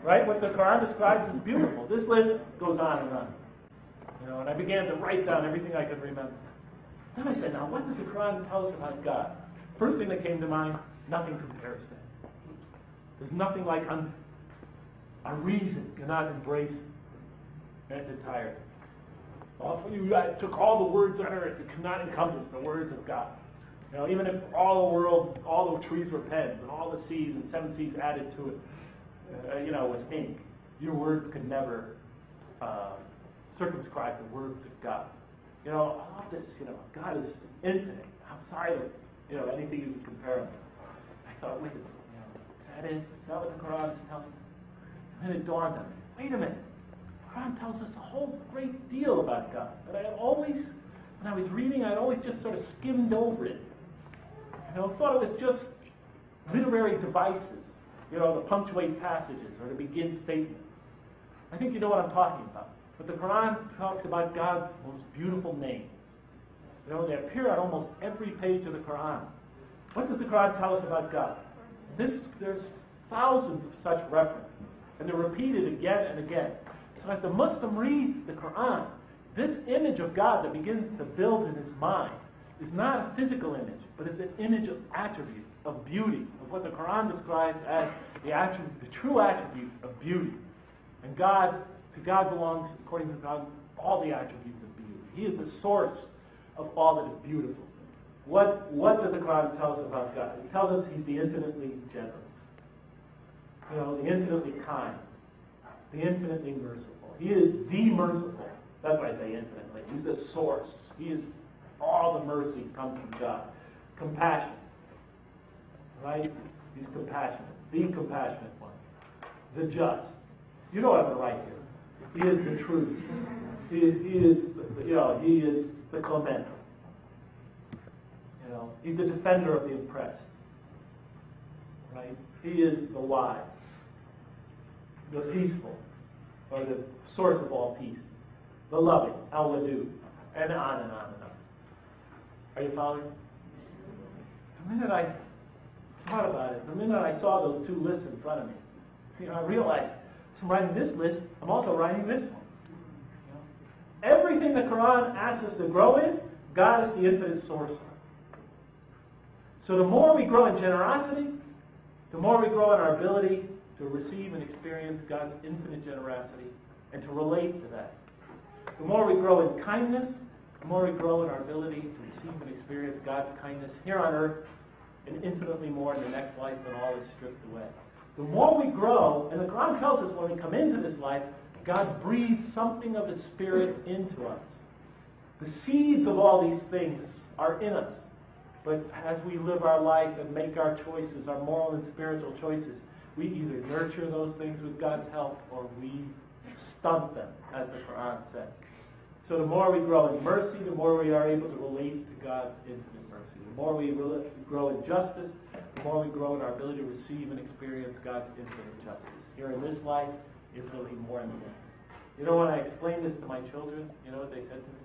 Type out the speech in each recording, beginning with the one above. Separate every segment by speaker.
Speaker 1: right? What the Quran describes is beautiful. This list goes on and on. And I began to write down everything I could remember. Then I said, now what does the Quran tell us about God? First thing that came to mind, nothing compares to Him. There's nothing like our reason cannot embrace in its entirety. I took all the words on earth, it cannot encompass the words of God. Even if all the world, all the trees were pens, and all the seas and seven seas added to it, was ink, your words could never circumscribe the words of God. All this, God is infinite, outside of, anything you can compare Him to. I thought, wait a minute, is that it? Is that what the Quran is telling me? And then it dawned on me, wait a minute. The Quran tells us a whole great deal about God. But when I was reading, I'd always just sort of skimmed over it. Thought it was just literary devices, to punctuate passages or to begin statements. I think you know what I'm talking about. But the Quran talks about God's most beautiful names. They appear on almost every page of the Quran. What does the Quran tell us about God? There's thousands of such references, and they're repeated again and again. So as the Muslim reads the Quran, this image of God that begins to build in his mind is not a physical image, but it's an image of attributes, of beauty, of what the Quran describes as the true attributes of beauty. And to God belongs, according to God, all the attributes of beauty. He is the source of all that is beautiful. What does the Quran tell us about God? It tells us He's the infinitely generous, the infinitely kind, the infinitely merciful. He is the merciful. That's why I say infinitely. He's the source. He is all the mercy comes from God. Compassion. Right? He's compassionate. The compassionate one. The just. You know what I'm going to write here. He is the truth. He is the clement. He's the defender of the oppressed. Right? He is the wise. The peaceful. Or the source of all peace. The loving. Al-Wadud. And on and on and on. Are you following? The minute I thought about it, the minute I saw those two lists in front of me, I realized, as I'm writing this list, I'm also writing this one. Everything the Quran asks us to grow in, God is the infinite source of. So the more we grow in generosity, the more we grow in our ability to receive and experience God's infinite generosity and to relate to that. The more we grow in kindness, the more we grow in our ability to receive and experience God's kindness here on earth and infinitely more in the next life when all is stripped away. The more we grow, and the Quran tells us when we come into this life, God breathes something of His Spirit into us. The seeds of all these things are in us. But as we live our life and make our choices, our moral and spiritual choices, we either nurture those things with God's help or we stunt them, as the Quran said. So the more we grow in mercy, the more we are able to relate to God's infinite mercy. The more we grow in justice, the more we grow in our ability to receive and experience God's infinite justice. Here in this life, infinitely more in the next. When I explained this to my children, you know what they said to me?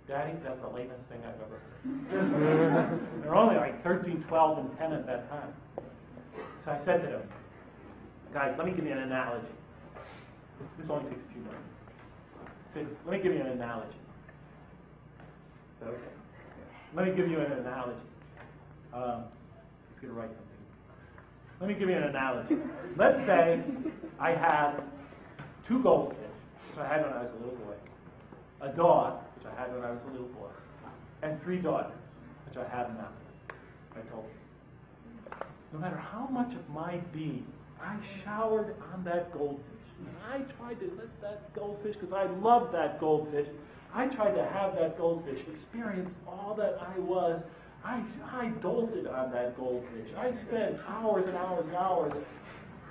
Speaker 1: Daddy, that's the lamest thing I've ever heard. They're only like 13, 12, and 10 at that time. So I said to them, guys, let me give you an analogy. This only takes a few minutes. I said, let me give you an analogy. So, okay. Let me give you an analogy. He's going to write something. Let me give you an analogy. Let's say I have 2 goldfish, which I had when I was a little boy, a dog, which I had when I was a little boy, and 3 daughters, which I have now. I told you. No matter how much of my being I showered on that goldfish, and I tried to let that goldfish, because I loved that goldfish, I tried to have that goldfish experience all that I was. I dolted on that goldfish. I spent hours and hours and hours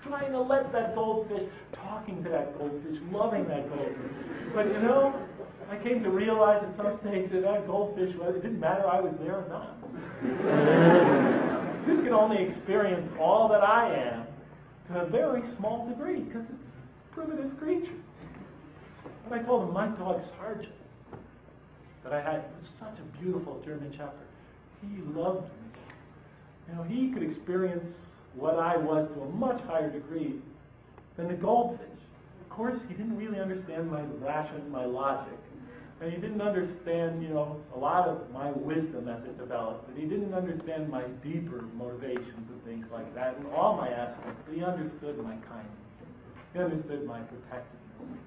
Speaker 1: trying to let that goldfish, talking to that goldfish, loving that goldfish. But I came to realize at some stage that goldfish, it didn't matter I was there or not. So it can only experience all that I am to a very small degree, because it's a primitive creature. And I told him, my dog Sergeant, that I had, was such a beautiful German Shepherd. He loved me. He could experience what I was to a much higher degree than the goldfish. Of course, he didn't really understand my ration, my logic. And he didn't understand, a lot of my wisdom as it developed. But he didn't understand my deeper motivations and things like that in all my aspects. But he understood my kindness. He understood my protectiveness.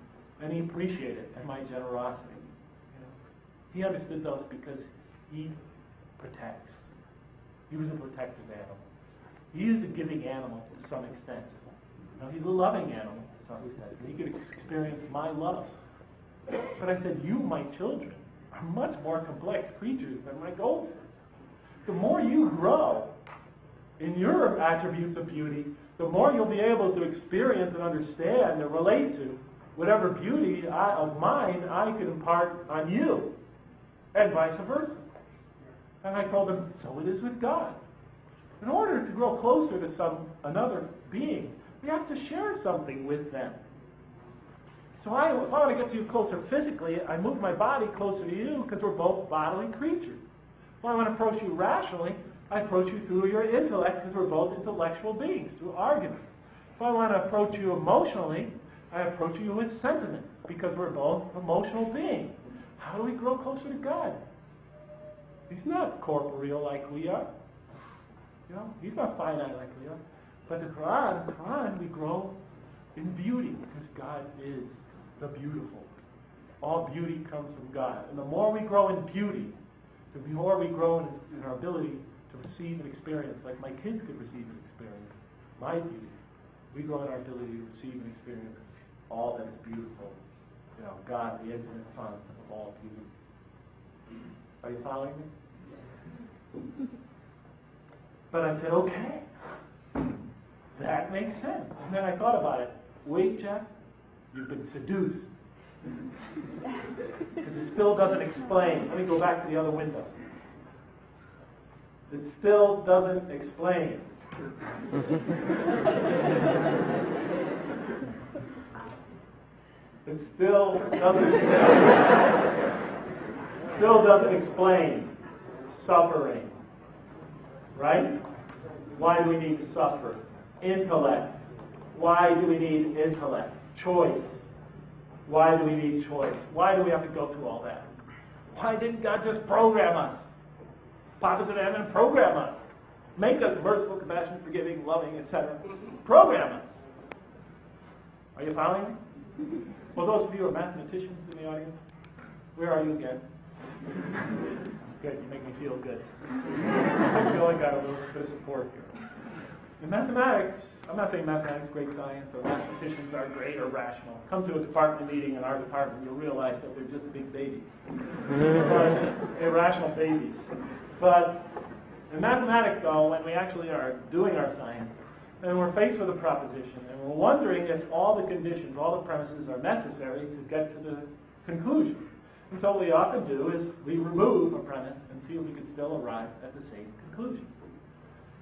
Speaker 1: And he appreciated it and my generosity. He understood those because he protects. He was a protective animal. He is a giving animal to some extent. He's a loving animal to some extent. He could experience my love. But I said, you, my children, are much more complex creatures than my goldfish. The more you grow in your attributes of beauty, the more you'll be able to experience and understand and relate to whatever beauty of mine I can impart on you, and vice versa. And I told them, so it is with God. In order to grow closer to another being, we have to share something with them. So if I want to get to you closer physically, I move my body closer to you because we're both bodily creatures. If I want to approach you rationally, I approach you through your intellect because we're both intellectual beings, through arguments. If I want to approach you emotionally, I approach you with sentiments because we're both emotional beings. How do we grow closer to God? He's not corporeal like we are. He's not finite like we are. But the Quran, we grow in beauty because God is the beautiful. All beauty comes from God. And the more we grow in beauty, the more we grow in our ability to receive an experience, like my kids could receive an experience, my beauty. We grow in our ability to receive and experience all that is beautiful. God, the infinite fount of all beauty. Are you following me? But I said, okay, that makes sense. And then I thought about it. Wait, Jeff, you've been seduced. Because it still doesn't explain. Let me go back to the other window. It still doesn't explain. It still doesn't explain suffering. Right? Why do we need to suffer? Intellect. Why do we need intellect? Choice. Why do we need choice? Why do we have to go through all that? Why didn't God just program us? Papa said, and program us. Make us merciful, compassionate, forgiving, loving, etc. Program us. Are you following me? Well, those of you who are mathematicians in the audience, where are you again? Good, you make me feel good. I feel like I got a little bit of support here. In mathematics, I'm not saying mathematics is great science or mathematicians are great or rational. Come to a department meeting in our department, you'll realize that they're just big babies. Irrational babies. But in mathematics, though, when we actually are doing our science, and we're faced with a proposition, and we're wondering if all the conditions, all the premises are necessary to get to the conclusion. And so what we often do is we remove a premise and see if we can still arrive at the same conclusion.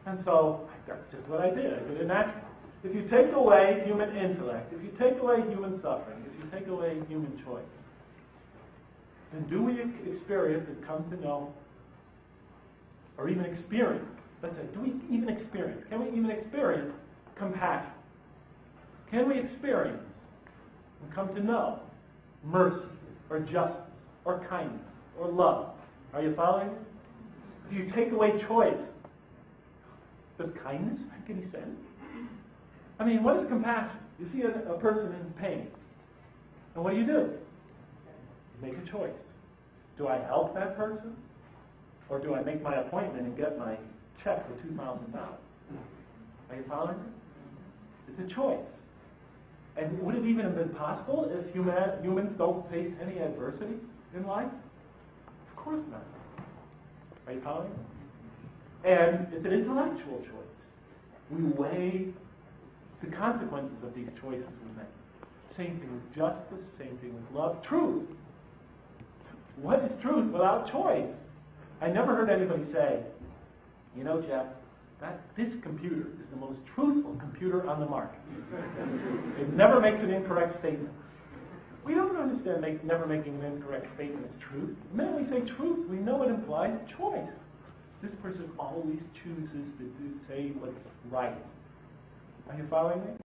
Speaker 1: And so that's just what I did. I did it naturally. If you take away human intellect, if you take away human suffering, if you take away human choice, then do we experience and come to know, or even experience, let's say, do we even experience, can we even experience compassion? Can we experience and come to know mercy, or justice, or kindness, or love? Are you following me? If you take away choice, does kindness make any sense? I mean, what is compassion? You see a person in pain, and what do? You make a choice. Do I help that person? Or do I make my appointment and get my check for $2,000? Are you following me? It's a choice. And would it even have been possible if humans don't face any adversity in life? Of course not. Are you following me? And it's an intellectual choice. We weigh the consequences of these choices we make. Same thing with justice, same thing with love. Truth. What is truth without choice? I never heard anybody say, Jeff, this computer is the most truthful computer on the market. It never makes an incorrect statement. We don't understand never making an incorrect statement as truth. The minute we say truth, we know it implies choice. This person always chooses to say what's right. Are you following me?